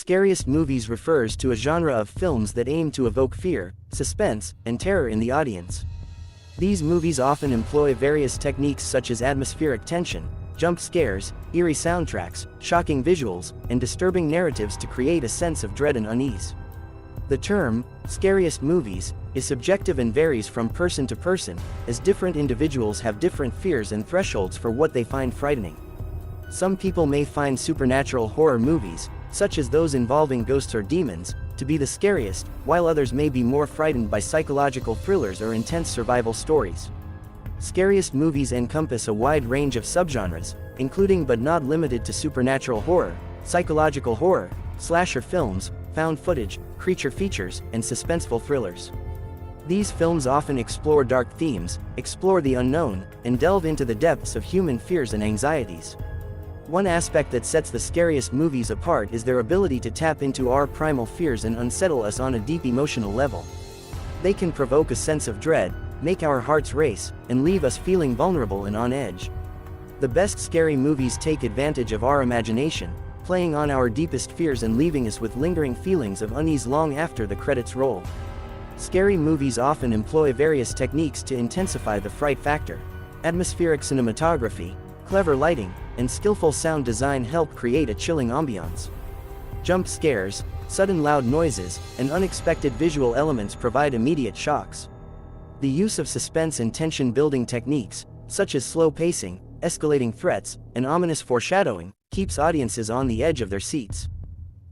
Scariest movies refers to a genre of films that aim to evoke fear, suspense, and terror in the audience. These movies often employ various techniques such as atmospheric tension, jump scares, eerie soundtracks, shocking visuals, and disturbing narratives to create a sense of dread and unease. The term, scariest movies, is subjective and varies from person to person, as different individuals have different fears and thresholds for what they find frightening. Some people may find supernatural horror movies, such as those involving ghosts or demons, to be the scariest, while others may be more frightened by psychological thrillers or intense survival stories. Scariest movies encompass a wide range of subgenres, including but not limited to supernatural horror, psychological horror, slasher films, found footage, creature features, and suspenseful thrillers. These films often explore dark themes, explore the unknown, and delve into the depths of human fears and anxieties. One aspect that sets the scariest movies apart is their ability to tap into our primal fears and unsettle us on a deep emotional level. They can provoke a sense of dread, make our hearts race, and leave us feeling vulnerable and on edge. The best scary movies take advantage of our imagination, playing on our deepest fears and leaving us with lingering feelings of unease long after the credits roll. Scary movies often employ various techniques to intensify the fright factor. Atmospheric cinematography, clever lighting, and skillful sound design help create a chilling ambiance. Jump scares, sudden loud noises, and unexpected visual elements provide immediate shocks. The use of suspense and tension-building techniques, such as slow pacing, escalating threats, and ominous foreshadowing, keeps audiences on the edge of their seats.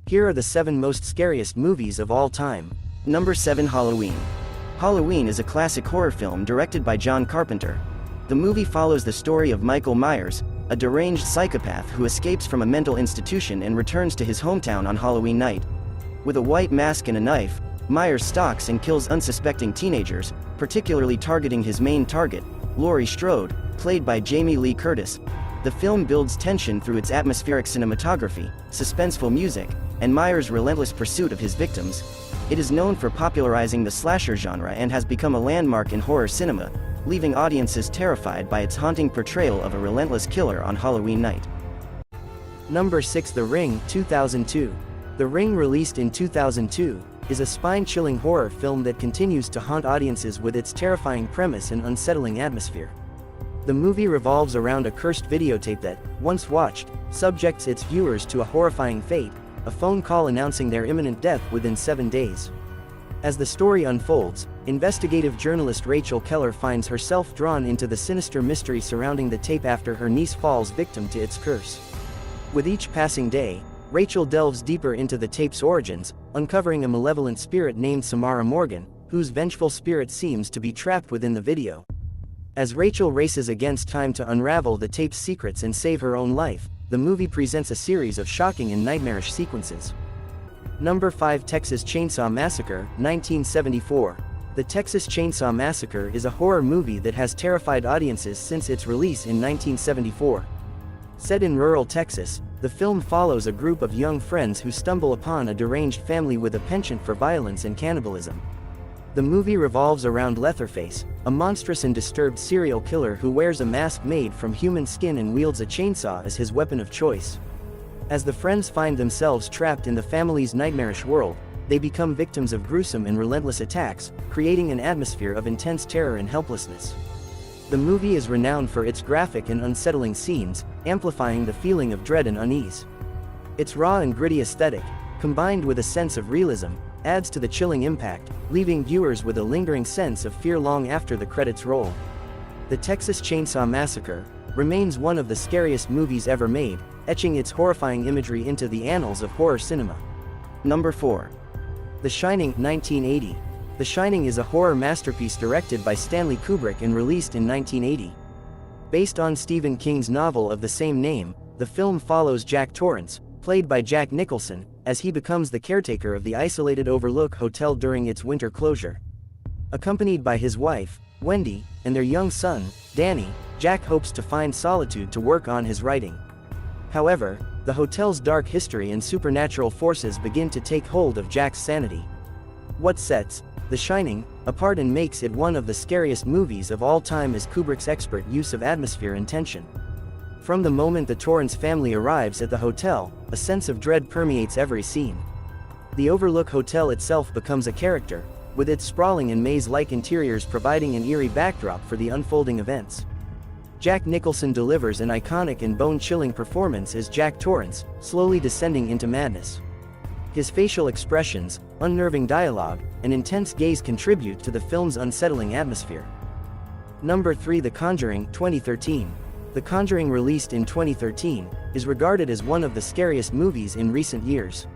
Here are the 7 most scariest movies of all time. Number 7. Halloween. Halloween is a classic horror film directed by John Carpenter. The movie follows the story of Michael Myers, a deranged psychopath who escapes from a mental institution and returns to his hometown on Halloween night. With a white mask and a knife, Myers stalks and kills unsuspecting teenagers, particularly targeting his main target, Laurie Strode, played by Jamie Lee Curtis. The film builds tension through its atmospheric cinematography, suspenseful music, and Myers' relentless pursuit of his victims. It is known for popularizing the slasher genre and has become a landmark in horror cinema, leaving audiences terrified by its haunting portrayal of a relentless killer on Halloween night. Number 6. The Ring, 2002. The Ring, released in 2002, is a spine-chilling horror film that continues to haunt audiences with its terrifying premise and unsettling atmosphere. The movie revolves around a cursed videotape that, once watched, subjects its viewers to a horrifying fate, a phone call announcing their imminent death within 7 days. As the story unfolds, investigative journalist Rachel Keller finds herself drawn into the sinister mystery surrounding the tape after her niece falls victim to its curse. With each passing day, Rachel delves deeper into the tape's origins, uncovering a malevolent spirit named Samara Morgan, whose vengeful spirit seems to be trapped within the video. As Rachel races against time to unravel the tape's secrets and save her own life, the movie presents a series of shocking and nightmarish sequences. Number 5. Texas Chainsaw Massacre, 1974. The Texas Chainsaw Massacre is a horror movie that has terrified audiences since its release in 1974. Set in rural Texas, the film follows a group of young friends who stumble upon a deranged family with a penchant for violence and cannibalism. The movie revolves around Leatherface, a monstrous and disturbed serial killer who wears a mask made from human skin and wields a chainsaw as his weapon of choice. As the friends find themselves trapped in the family's nightmarish world, they become victims of gruesome and relentless attacks, creating an atmosphere of intense terror and helplessness. The movie is renowned for its graphic and unsettling scenes, amplifying the feeling of dread and unease. Its raw and gritty aesthetic, combined with a sense of realism, adds to the chilling impact, leaving viewers with a lingering sense of fear long after the credits roll. The Texas Chainsaw Massacre remains one of the scariest movies ever made, etching its horrifying imagery into the annals of horror cinema. Number 4. The Shining, 1980. The Shining is a horror masterpiece directed by Stanley Kubrick and released in 1980. Based on Stephen King's novel of the same name, the film follows Jack Torrance, played by Jack Nicholson, as he becomes the caretaker of the isolated Overlook Hotel during its winter closure. Accompanied by his wife, Wendy, and their young son, Danny, Jack hopes to find solitude to work on his writing. However, the hotel's dark history and supernatural forces begin to take hold of Jack's sanity. What sets The Shining apart and makes it one of the scariest movies of all time is Kubrick's expert use of atmosphere and tension. From the moment the Torrance family arrives at the hotel, a sense of dread permeates every scene. The Overlook Hotel itself becomes a character, with its sprawling and maze-like interiors providing an eerie backdrop for the unfolding events. Jack Nicholson delivers an iconic and bone-chilling performance as Jack Torrance, slowly descending into madness. His facial expressions, unnerving dialogue, and intense gaze contribute to the film's unsettling atmosphere. Number 3. The Conjuring, 2013. The Conjuring, released in 2013, is regarded as one of the scariest movies in recent years.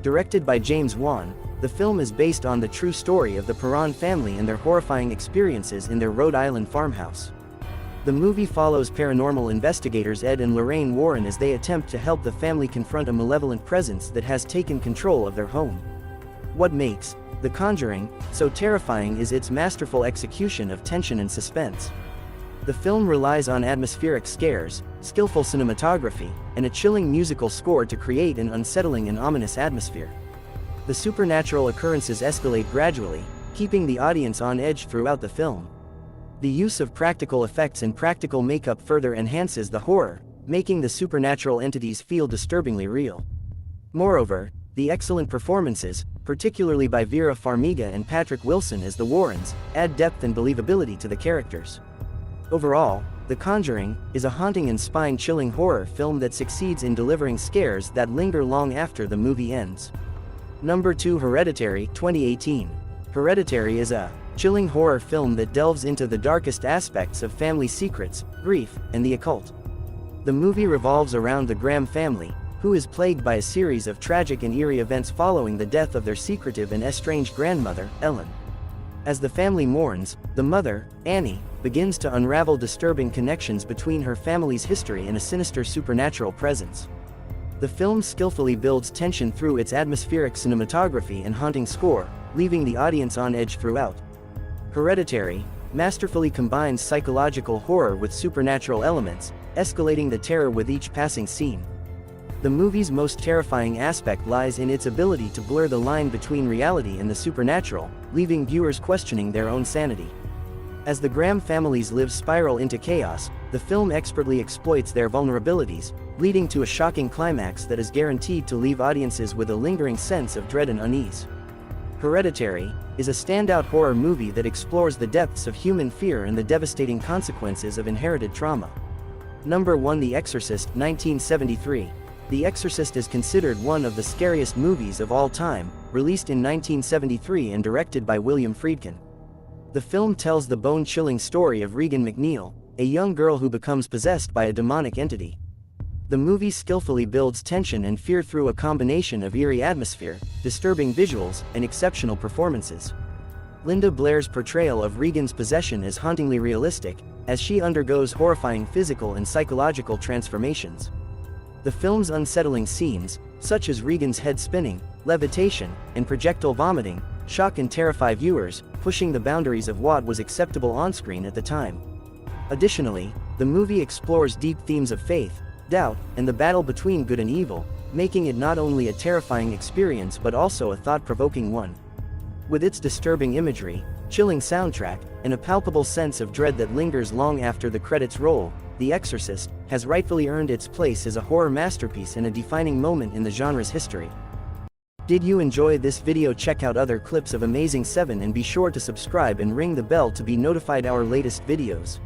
Directed by James Wan, the film is based on the true story of the Perron family and their horrifying experiences in their Rhode Island farmhouse. The movie follows paranormal investigators Ed and Lorraine Warren as they attempt to help the family confront a malevolent presence that has taken control of their home. What makes The Conjuring so terrifying is its masterful execution of tension and suspense. The film relies on atmospheric scares, skillful cinematography, and a chilling musical score to create an unsettling and ominous atmosphere. The supernatural occurrences escalate gradually, keeping the audience on edge throughout the film. The use of practical effects and practical makeup further enhances the horror, making the supernatural entities feel disturbingly real. Moreover, the excellent performances, particularly by Vera Farmiga and Patrick Wilson as the Warrens, add depth and believability to the characters. Overall, The Conjuring is a haunting and spine-chilling horror film that succeeds in delivering scares that linger long after the movie ends. Number 2. Hereditary, 2018. Hereditary is a chilling horror film that delves into the darkest aspects of family secrets, grief, and the occult. The movie revolves around the Graham family, who is plagued by a series of tragic and eerie events following the death of their secretive and estranged grandmother, Ellen. As the family mourns, the mother, Annie, begins to unravel disturbing connections between her family's history and a sinister supernatural presence. The film skillfully builds tension through its atmospheric cinematography and haunting score, leaving the audience on edge throughout. Hereditary masterfully combines psychological horror with supernatural elements, escalating the terror with each passing scene. The movie's most terrifying aspect lies in its ability to blur the line between reality and the supernatural, leaving viewers questioning their own sanity. As the Graham family's lives spiral into chaos, the film expertly exploits their vulnerabilities, leading to a shocking climax that is guaranteed to leave audiences with a lingering sense of dread and unease. Hereditary is a standout horror movie that explores the depths of human fear and the devastating consequences of inherited trauma. Number 1. The Exorcist, 1973. The Exorcist is considered one of the scariest movies of all time, released in 1973 and directed by William Friedkin. The film tells the bone-chilling story of Regan McNeil, a young girl who becomes possessed by a demonic entity. The movie skillfully builds tension and fear through a combination of eerie atmosphere, disturbing visuals, and exceptional performances. Linda Blair's portrayal of Regan's possession is hauntingly realistic, as she undergoes horrifying physical and psychological transformations. The film's unsettling scenes, such as Regan's head spinning, levitation, and projectile vomiting, shock and terrify viewers, pushing the boundaries of what was acceptable on-screen at the time. Additionally, the movie explores deep themes of faith, doubt, and the battle between good and evil, making it not only a terrifying experience but also a thought-provoking one. With its disturbing imagery, chilling soundtrack, and a palpable sense of dread that lingers long after the credits roll, The Exorcist has rightfully earned its place as a horror masterpiece and a defining moment in the genre's history. Did you enjoy this video? Check out other clips of Amazing 7 and be sure to subscribe and ring the bell to be notified our latest videos.